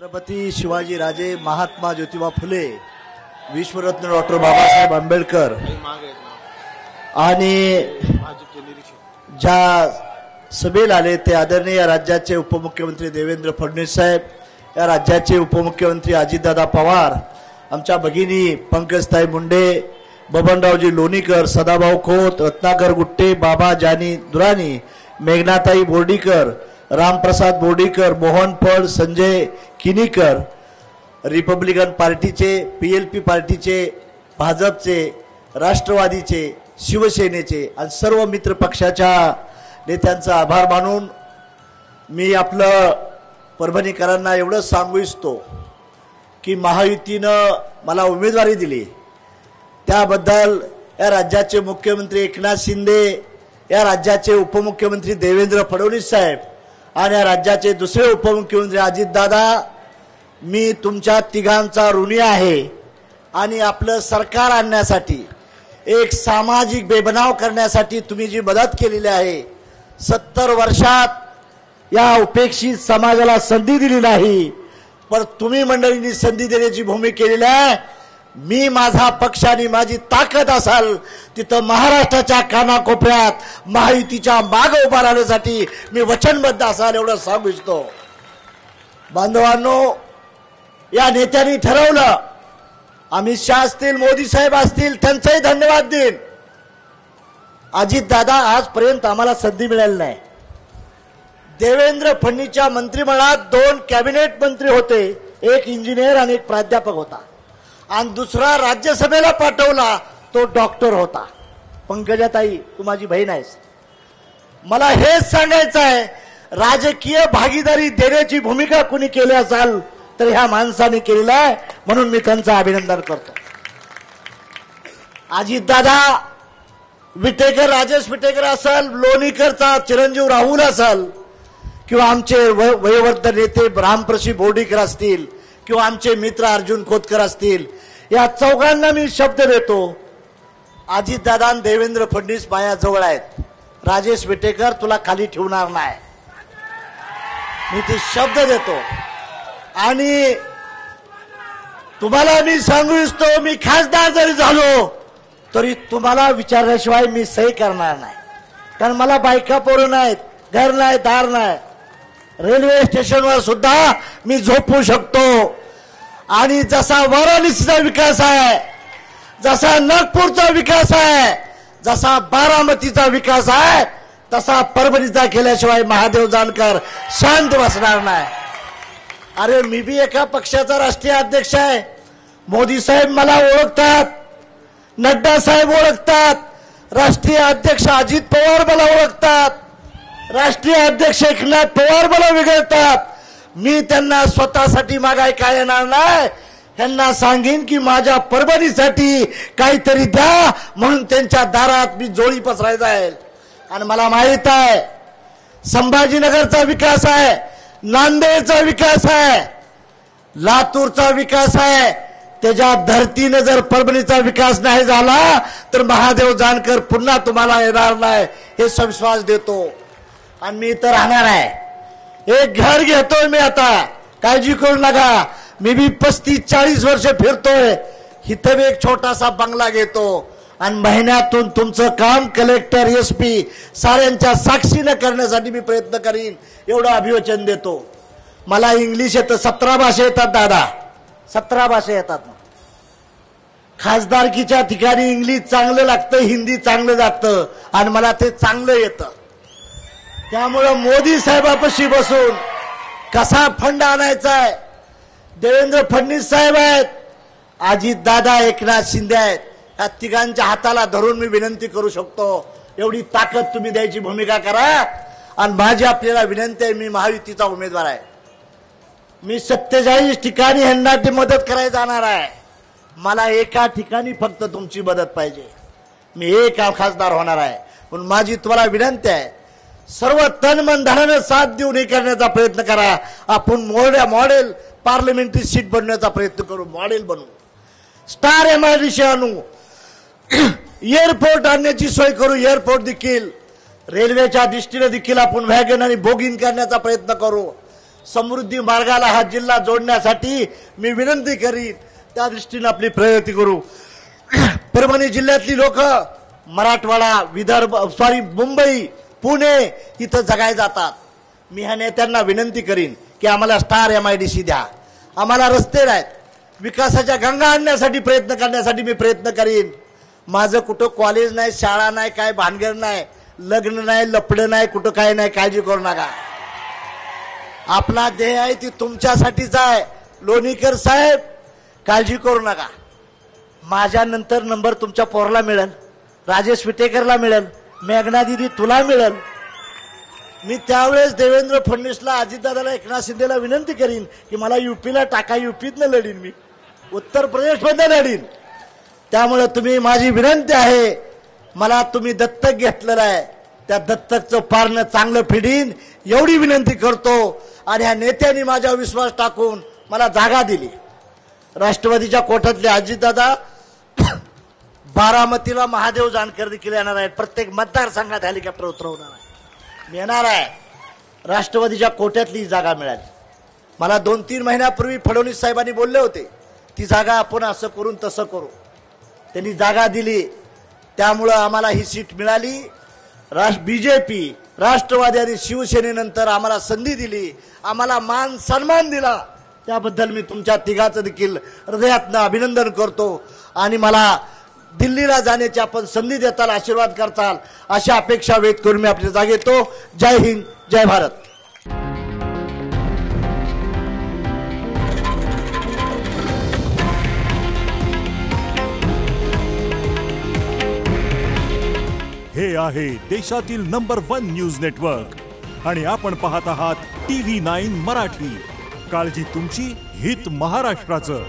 छत्रपती शिवाजी राजे, महात्मा ज्योतिबा फुले, विश्वरत्न डॉक्टर बाबासाहेब आंबेडकर आणि ज्या सभेला आले ते आदरणीय राज्याचे उपमुख्यमंत्री देवेंद्र फडणवीस साहेब, या राज्याचे उपमुख्यमंत्री अजितदादा पवार, आमच्या भगिनी पंकजताई मुंडे, बबनरावजी लोणीकर, सदाभाऊ खोत, रत्नाकर गुट्टे, बाबा जानी दुरानी, मेघनाताई बोर्डीकर, रामप्रसाद बोर्डीकर, मोहन फळ, संजय किनीकर, रिपब्लिकन पार्टीचे, पीएलपी पार्टीचे, भाजपचे, राष्ट्रवादीचे, शिवसेनेचे आणि सर्व मित्र पक्षाच्या नेत्यांचा आभार मानून मी आपलं परभणीकरांना एवढंच सांगू इच्छितो की महायुतीनं मला उमेदवारी दिली त्याबद्दल या राज्याचे मुख्यमंत्री एकनाथ शिंदे, या राज्याचे उपमुख्यमंत्री देवेंद्र फडणवीस साहेब आणि या राज्याचे दुसरे उपमुख्यमंत्री अजितदादा, मी तुमच्या तिघांचा ऋणी आहे आणि आपलं सरकार आणण्यासाठी, एक सामाजिक बेबनाव करण्यासाठी तुम्ही जी मदत केलेली आहे, 70 वर्षात या उपेक्षित समाजाला संधी दिली नाही, पण तुम्ही मंडळींनी संधी देण्याची भूमिका केलेली आहे। मी माझा पक्ष आणि माझी ताकद असाल तिथं महाराष्ट्राच्या कानाकोपऱ्यात महायुतीच्या मागे उभा राहण्यासाठी मी वचनबद्ध असाल एवढं सांगू इच्छितो। बांधवांनो, या नेत्यांनी ठरवलं, अमित शाह असतील, मोदी साहेब असतील, त्यांचाही धन्यवाद देईन। अजितदादा, आजपर्यंत आम्हाला संधी मिळाली नाही। देवेंद्र फडणवीसच्या मंत्रिमंडळात 2 कॅबिनेट मंत्री होते, एक इंजिनियर आणि एक प्राध्यापक होता, आणि दुसरा राज्यसभेला पाठवला तो डॉक्टर होता। पंकजाताई, तू माझी बहीण आहेस, मला हेच सांगायचं आहे, राजकीय भागीदारी देण्याची भूमिका कुणी केली असाल तर ह्या माणसाने केलेलं आहे, म्हणून मी त्यांचं अभिनंदन करतो। अजितदादा, विटेकर, राजेश विटेकर असेल, लोणीकरचा चिरंजीव राहुल असेल, किंवा आमचे वयोवृद्ध नेते रामप्रशी बोर्डीकर असतील, किंवा आमचे मित्र अर्जुन खोतकर असतील, या चौघांना मी शब्द देतो, अजितदादा आणि देवेंद्र फडणवीस माझ्याजवळ आहेत, राजेश विटेकर तुला खाली ठेवणार नाही, मी ते शब्द देतो। आणि तुम्हाला मी सांगू इच्छितो, मी खासदार जरी झालो तरी तुम्हाला विचारल्याशिवाय मी सही करणार नाही, कारण मला बायका पोरं नाहीत, घर नाही, दार नाही, रेल्वे स्टेशनवर सुद्धा मी झोपू शकतो। आणि जसा वाराणसीचा विकास आहे, जसा नागपूरचा विकास आहे, जसा बारामतीचा विकास आहे, तसा परभणीचा केल्याशिवाय महादेव जानकर शांत बसणार नाही। अरे, मी बी एका पक्षाचा राष्ट्रीय अध्यक्ष आहे, मोदी साहेब मला ओळखतात, नड्डा साहेब ओळखतात, राष्ट्रीय अध्यक्ष अजित पवार मला ओळखतात, राष्ट्रीय अध्यक्ष एकनाथ पवार मला विगळतात। मी त्यांना स्वतःसाठी मागाय काय येणार नाही, त्यांना सांगेन की माझ्या परभणीसाठी काहीतरी द्या, म्हणून त्यांच्या दारात मी जोडी पसरायचा आहे। आणि मला माहित आहे, संभाजीनगरचा विकास आहे, नांदेडचा विकास आहे, लातूरचा विकास आहे, त्याच्या धर्तीने जर परभणीचा विकास नाही झाला तर महादेव जानकर पुन्हा तुम्हाला येणार नाही, हे विश्वास देतो। आणि मी इथं राहणार आहे, एक घर घेतोय मी, आता काळजी करू नका, मी बी 35-40 वर्ष फिरतोय, इथं एक छोटासा बंगला घेतो आणि महिन्यातून तुमचं काम कलेक्टर, एसपी साऱ्यांच्या साक्षीने करण्यासाठी मी प्रयत्न करीन, एवढं अभिवचन देतो। मला इंग्लिश येतं, 17 भाषा येतात दादा, 17 भाषा येतात। खासदारकीच्या ठिकाणी इंग्लिश चांगलं लागतं, हिंदी चांगलं लागतं, आणि मला ते चांगलं येतं। त्यामुळे मोदी साहेबापाशी बसून कसा फंड आणायचा आहे, देवेंद्र फडणवीस साहेब आहेत, अजितदादा, एकनाथ शिंदे आहेत, या तिघांच्या हाताला धरून मी विनंती करू शकतो, एवढी ताकद तुम्ही द्यायची भूमिका करा। आणि माझी आपल्याला विनंती आहे, मी महायुतीचा उमेदवार आहे, मी 47 ठिकाणी ह्यांना मदत करायला जाणार आहे, मला एका ठिकाणी फक्त तुमची मदत पाहिजे, मी एक खासदार होणार आहे। पण माझी तुम्हाला विनंती आहे, सर्व तन मन धनाने साथ देऊन हे करण्याचा प्रयत्न करा। आपण मॉडेल पार्लमेंटरी सीट बनवण्याचा प्रयत्न करू, मॉडेल बनवू, स्टार MIDC आणू, एअरपोर्ट आणण्याची सोय करू, एअरपोर्ट देखील, रेल्वेच्या दृष्टीने देखील आपण वॅगन आणि बोगिन करण्याचा प्रयत्न करू, समृद्धी मार्गाला हा जिल्हा जोडण्यासाठी मी विनंती करीन, त्या दृष्टीने आपली प्रगती करू। परभणी जिल्ह्यातली लोक मराठवाडा, विदर्भ, मुंबई, पुणे इथं जगाय जातात। मी ह्या नेत्यांना विनंती करीन की आम्हाला स्टार MIDC द्या, आम्हाला रस्ते नाहीत, विकासाच्या गंगा आणण्यासाठी प्रयत्न करण्यासाठी मी प्रयत्न करीन। माझं कुठं कॉलेज नाही, शाळा नाही, काय भानगड नाही, लग्न नाही, लपडं नाही, कुठं काय नाही, काळजी करू नका। आपला देह आहे ती तुमच्यासाठीच आहे। लोणीकर साहेब काळजी करू नका, माझ्या नंतर नंबर तुमच्या पोरला मिळेल, राजेश विटेकरला मिळेल, मेघना दिदी तुला मिळेल। मी त्यावेळेस देवेंद्र फडणवीसला, अजितदादाला, एकनाथ शिंदेला विनंती करीन की मला UPला टाका, UPतनं लढीन, मी उत्तर प्रदेशमध्ये लढीन। त्यामुळे तुम्ही, माझी विनंती आहे, मला तुम्ही दत्तक घेतलेलं आहे, त्या दत्तकचं पारणं चांगलं फिडीन एवढी विनंती करतो। आणि ह्या नेत्यांनी माझ्यावर विश्वास टाकून मला जागा दिली। राष्ट्रवादीच्या कोट्यातले अजितदादा बारामतीला महादेव जानकर देखील येणार आहेत, प्रत्येक मतदारसंघात हेलिकॉप्टर उतरवणार आहे, मी येणार आहे। राष्ट्रवादीच्या कोट्यातली जागा मिळाली मला। 2-3 महिन्यापूर्वी फडणवीस साहेबांनी बोलले होते ती जागा आपण असं करून तसं करू, त्यांनी जागा दिली, त्यामुळं आम्हाला ही सीट मिळाली। BJP, राष्ट्रवादी आणि शिवसेनेनंतर आम्हाला संधी दिली, आम्हाला मान सन्मान दिला, त्याबद्दल मी तुमच्या तिघाचं देखील हृदयातनं अभिनंदन करतो। आणि मला दिल्लीला जाण्याची आपण संधी देताल, आशीर्वाद करताल, अशी अपेक्षा व्यक्त करून मी आपल्या जागे येतो। जय हिंद, जय भारत। हे आहे देशातील नंबर 1 न्यूज नेटवर्क आणि आपण पाहत आहात TV9 मराठी। काळजी तुमची, हित महाराष्ट्राचं।